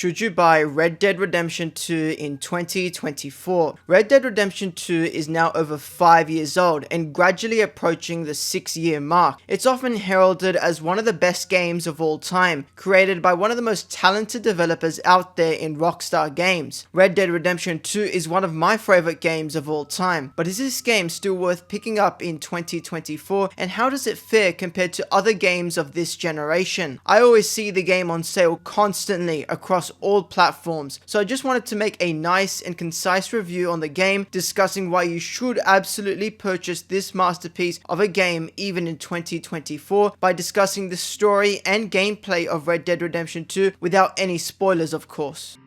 Should you buy Red Dead Redemption 2 in 2024? Red Dead Redemption 2 is now over 5 years old and gradually approaching the 6-year mark. It's often heralded as one of the best games of all time, created by one of the most talented developers out there in Rockstar Games. Red Dead Redemption 2 is one of my favorite games of all time, but is this game still worth picking up in 2024, and how does it fare compared to other games of this generation? I always see the game on sale constantly across all platforms, so I just wanted to make a nice and concise review on the game, discussing why you should absolutely purchase this masterpiece of a game even in 2024 by discussing the story and gameplay of Red Dead Redemption 2 without any spoilers, of course.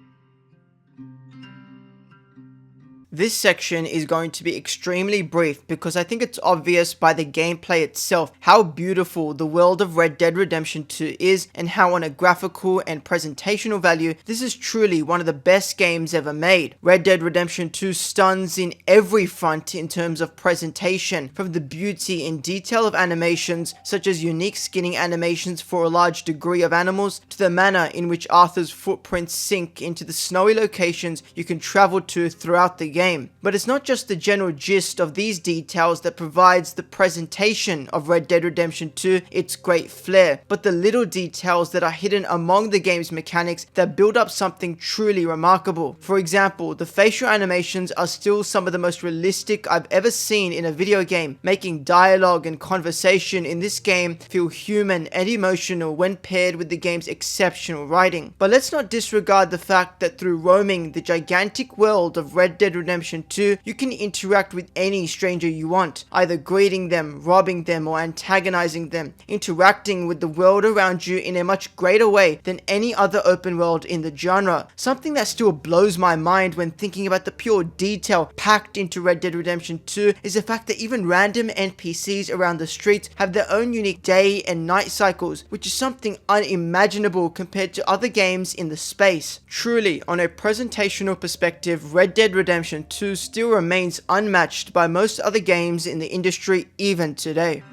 This section is going to be extremely brief because I think it's obvious by the gameplay itself how beautiful the world of Red Dead Redemption 2 is, and how on a graphical and presentational value this is truly one of the best games ever made. Red Dead Redemption 2 stuns in every front in terms of presentation, from the beauty and detail of animations such as unique skinning animations for a large degree of animals, to the manner in which Arthur's footprints sink into the snowy locations you can travel to throughout the game. But it's not just the general gist of these details that provides the presentation of Red Dead Redemption 2 its great flair, but the little details that are hidden among the game's mechanics that build up something truly remarkable. For example, the facial animations are still some of the most realistic I've ever seen in a video game, making dialogue and conversation in this game feel human and emotional when paired with the game's exceptional writing. But let's not disregard the fact that through roaming the gigantic world of Red Dead Redemption 2, you can interact with any stranger you want, either greeting them, robbing them, or antagonizing them, interacting with the world around you in a much greater way than any other open world in the genre. Something that still blows my mind when thinking about the pure detail packed into Red Dead Redemption 2 is the fact that even random NPCs around the streets have their own unique day and night cycles, which is something unimaginable compared to other games in the space. Truly, on a presentational perspective, Red Dead Redemption 2 still remains unmatched by most other games in the industry even today.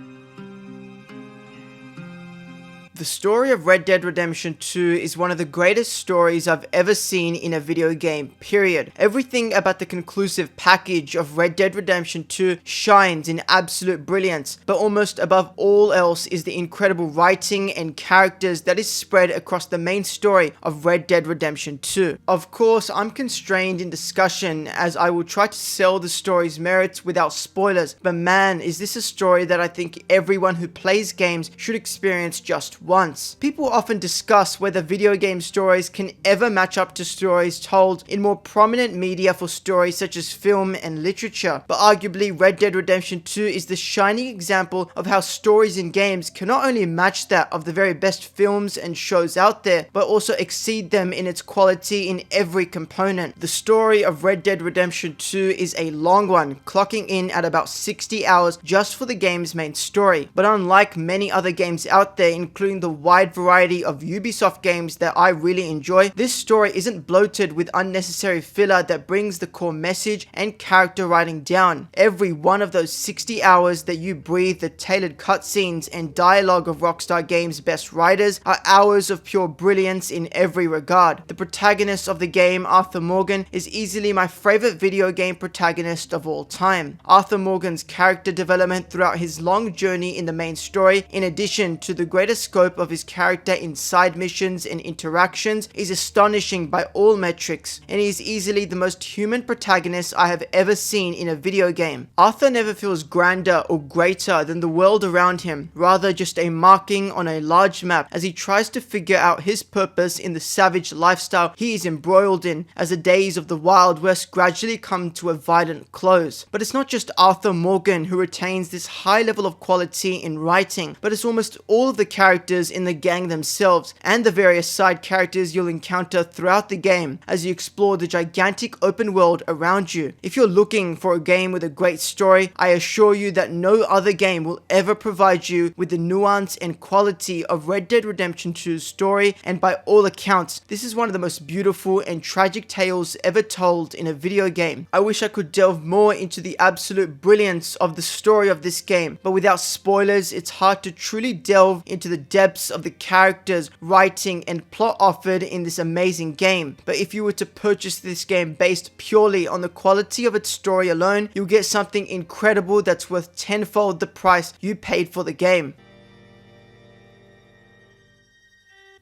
The story of Red Dead Redemption 2 is one of the greatest stories I've ever seen in a video game, period. Everything about the conclusive package of Red Dead Redemption 2 shines in absolute brilliance, but almost above all else is the incredible writing and characters that is spread across the main story of Red Dead Redemption 2. Of course, I'm constrained in discussion as I will try to sell the story's merits without spoilers, but man, is this a story that I think everyone who plays games should experience just once. People often discuss whether video game stories can ever match up to stories told in more prominent media for stories such as film and literature, but arguably Red Dead Redemption 2 is the shining example of how stories in games can not only match that of the very best films and shows out there, but also exceed them in its quality in every component. The story of Red Dead Redemption 2 is a long one, clocking in at about 60 hours just for the game's main story, but unlike many other games out there, including the wide variety of Ubisoft games that I really enjoy, this story isn't bloated with unnecessary filler that brings the core message and character writing down. Every one of those 60 hours that you breathe the tailored cutscenes and dialogue of Rockstar Games' best writers are hours of pure brilliance in every regard. The protagonist of the game, Arthur Morgan, is easily my favorite video game protagonist of all time. Arthur Morgan's character development throughout his long journey in the main story, in addition to the greater scope of his character in side missions and interactions, is astonishing by all metrics, and he is easily the most human protagonist I have ever seen in a video game. Arthur never feels grander or greater than the world around him, rather just a marking on a large map as he tries to figure out his purpose in the savage lifestyle he is embroiled in as the days of the Wild West gradually come to a violent close. But it's not just Arthur Morgan who retains this high level of quality in writing, but it's almost all of the characters in the gang themselves and the various side characters you'll encounter throughout the game as you explore the gigantic open world around you. If you're looking for a game with a great story, I assure you that no other game will ever provide you with the nuance and quality of Red Dead Redemption 2's story, and by all accounts, this is one of the most beautiful and tragic tales ever told in a video game. I wish I could delve more into the absolute brilliance of the story of this game, but without spoilers, it's hard to truly delve into the depth depths of the characters, writing, and plot offered in this amazing game. But if you were to purchase this game based purely on the quality of its story alone, you'll get something incredible that's worth tenfold the price you paid for the game.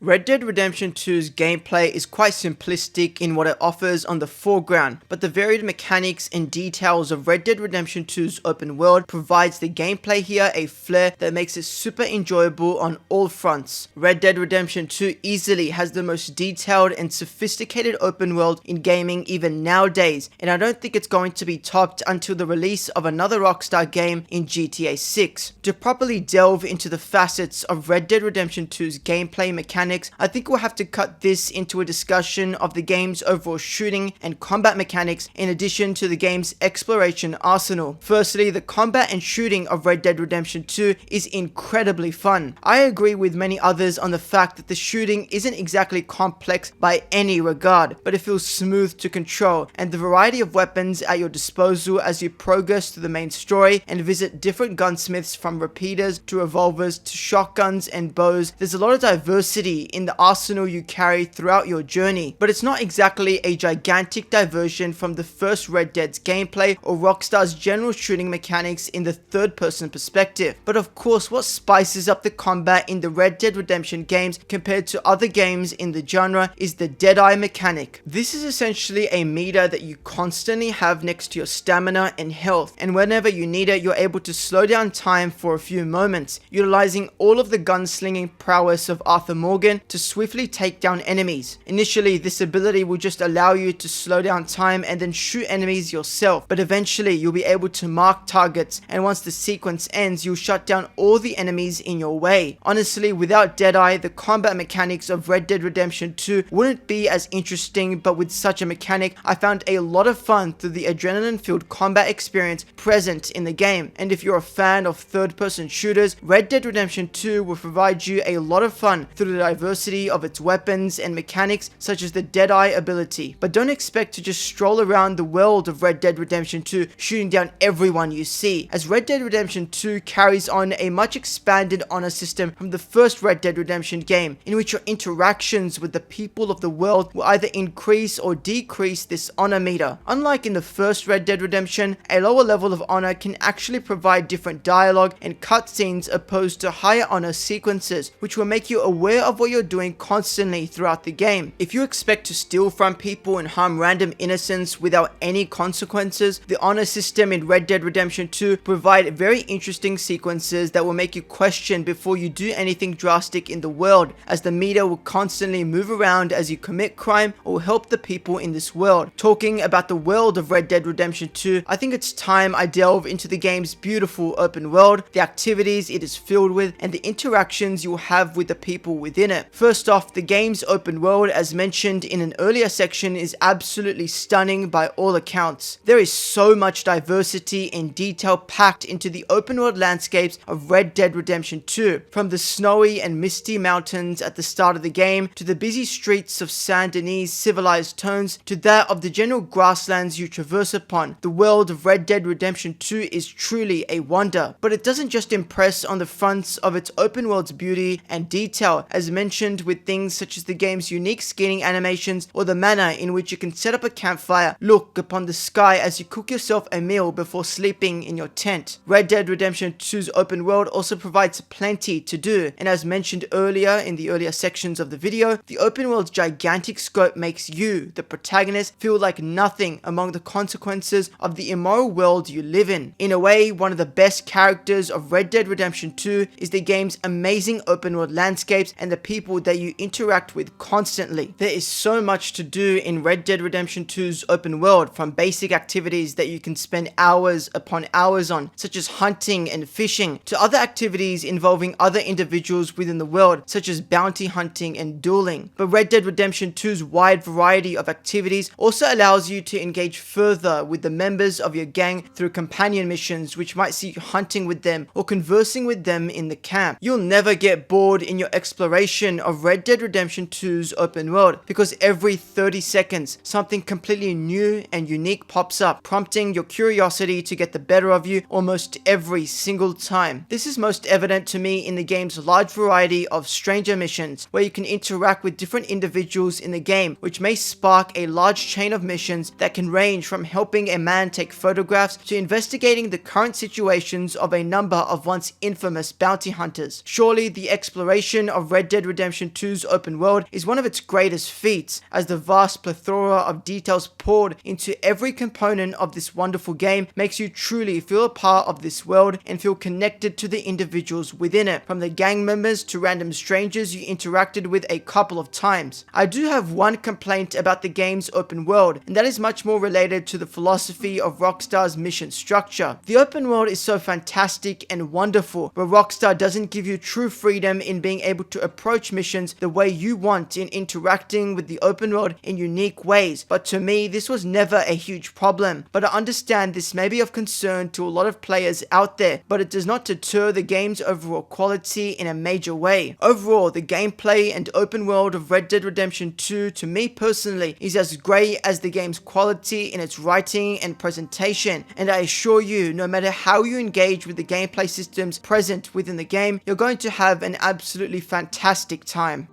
Red Dead Redemption 2's gameplay is quite simplistic in what it offers on the foreground, but the varied mechanics and details of Red Dead Redemption 2's open world provides the gameplay here a flair that makes it super enjoyable on all fronts. Red Dead Redemption 2 easily has the most detailed and sophisticated open world in gaming even nowadays, and I don't think it's going to be topped until the release of another Rockstar game in GTA 6. To properly delve into the facets of Red Dead Redemption 2's gameplay mechanics, I think we'll have to cut this into a discussion of the game's overall shooting and combat mechanics in addition to the game's exploration arsenal. Firstly, the combat and shooting of Red Dead Redemption 2 is incredibly fun. I agree with many others on the fact that the shooting isn't exactly complex by any regard, but it feels smooth to control, and the variety of weapons at your disposal as you progress through the main story and visit different gunsmiths, from repeaters to revolvers to shotguns and bows. There's a lot of diversity in the arsenal you carry throughout your journey, but it's not exactly a gigantic diversion from the first Red Dead's gameplay or Rockstar's general shooting mechanics in the third-person perspective. But of course, what spices up the combat in the Red Dead Redemption games compared to other games in the genre is the Deadeye mechanic. This is essentially a meter that you constantly have next to your stamina and health, and whenever you need it, you're able to slow down time for a few moments, utilizing all of the gunslinging prowess of Arthur Morgan to swiftly take down enemies. Initially, this ability will just allow you to slow down time and then shoot enemies yourself, but eventually you'll be able to mark targets, and once the sequence ends, you'll shut down all the enemies in your way. Honestly, without Deadeye, the combat mechanics of Red Dead Redemption 2 wouldn't be as interesting, but with such a mechanic, I found a lot of fun through the adrenaline-filled combat experience present in the game. And if you're a fan of third-person shooters, Red Dead Redemption 2 will provide you a lot of fun through the diversity of its weapons and mechanics, such as the Deadeye ability. But don't expect to just stroll around the world of Red Dead Redemption 2 shooting down everyone you see, as Red Dead Redemption 2 carries on a much expanded honor system from the first Red Dead Redemption game, in which your interactions with the people of the world will either increase or decrease this honor meter. Unlike in the first Red Dead Redemption, a lower level of honor can actually provide different dialogue and cutscenes opposed to higher honor sequences, which will make you aware of what you're doing constantly throughout the game. If you expect to steal from people and harm random innocents without any consequences, the honor system in Red Dead Redemption 2 provide very interesting sequences that will make you question before you do anything drastic in the world, as the meter will constantly move around as you commit crime or help the people in this world. Talking about the world of Red Dead Redemption 2, I think it's time I delve into the game's beautiful open world, the activities it is filled with, and the interactions you'll have with the people within it. First off, the game's open world, as mentioned in an earlier section, is absolutely stunning by all accounts. There is so much diversity and detail packed into the open world landscapes of Red Dead Redemption 2, from the snowy and misty mountains at the start of the game, to the busy streets of Saint Denis' civilized tones, to that of the general grasslands you traverse upon. The world of Red Dead Redemption 2 is truly a wonder, but it doesn't just impress on the fronts of its open world's beauty and detail, as mentioned, with things such as the game's unique skinning animations or the manner in which you can set up a campfire, look upon the sky as you cook yourself a meal before sleeping in your tent. Red Dead Redemption 2's open world also provides plenty to do, and as mentioned earlier in the earlier sections of the video, the open world's gigantic scope makes you, the protagonist, feel like nothing among the consequences of the immoral world you live in. In a way, one of the best characters of Red Dead Redemption 2 is the game's amazing open world landscapes and the people that you interact with constantly. There is so much to do in Red Dead Redemption 2's open world, from basic activities that you can spend hours upon hours on, such as hunting and fishing, to other activities involving other individuals within the world, such as bounty hunting and dueling. But Red Dead Redemption 2's wide variety of activities also allows you to engage further with the members of your gang through companion missions, which might see you hunting with them or conversing with them in the camp. You'll never get bored in your exploration exploration of Red Dead Redemption 2's open world, because every 30 seconds, something completely new and unique pops up, prompting your curiosity to get the better of you almost every single time. This is most evident to me in the game's large variety of stranger missions, where you can interact with different individuals in the game, which may spark a large chain of missions that can range from helping a man take photographs to investigating the current situations of a number of once infamous bounty hunters. Surely the exploration of Red Dead Redemption 2's open world is one of its greatest feats, as the vast plethora of details poured into every component of this wonderful game makes you truly feel a part of this world and feel connected to the individuals within it, from the gang members to random strangers you interacted with a couple of times. I do have one complaint about the game's open world, and that is much more related to the philosophy of Rockstar's mission structure. The open world is so fantastic and wonderful, but Rockstar doesn't give you true freedom in being able to approach missions the way you want in interacting with the open world in unique ways. But to me, this was never a huge problem. But I understand this may be of concern to a lot of players out there, but it does not deter the game's overall quality in a major way. Overall, the gameplay and open world of Red Dead Redemption 2, to me personally, is as great as the game's quality in its writing and presentation, and I assure you, no matter how you engage with the gameplay systems present within the game, you're going to have an absolutely fantastic time.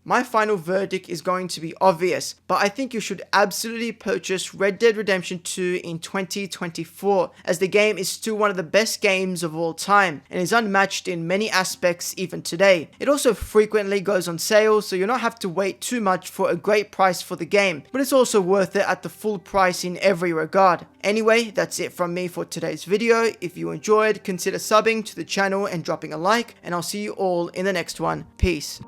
My final verdict is going to be obvious, but I think you should absolutely purchase Red Dead Redemption 2 in 2024, as the game is still one of the best games of all time, and is unmatched in many aspects even today. It also frequently goes on sale, so you'll not have to wait too much for a great price for the game, but it's also worth it at the full price in every regard. Anyway, that's it from me for today's video. If you enjoyed, consider subbing to the channel and dropping a like, and I'll see you all in the next one. Peace.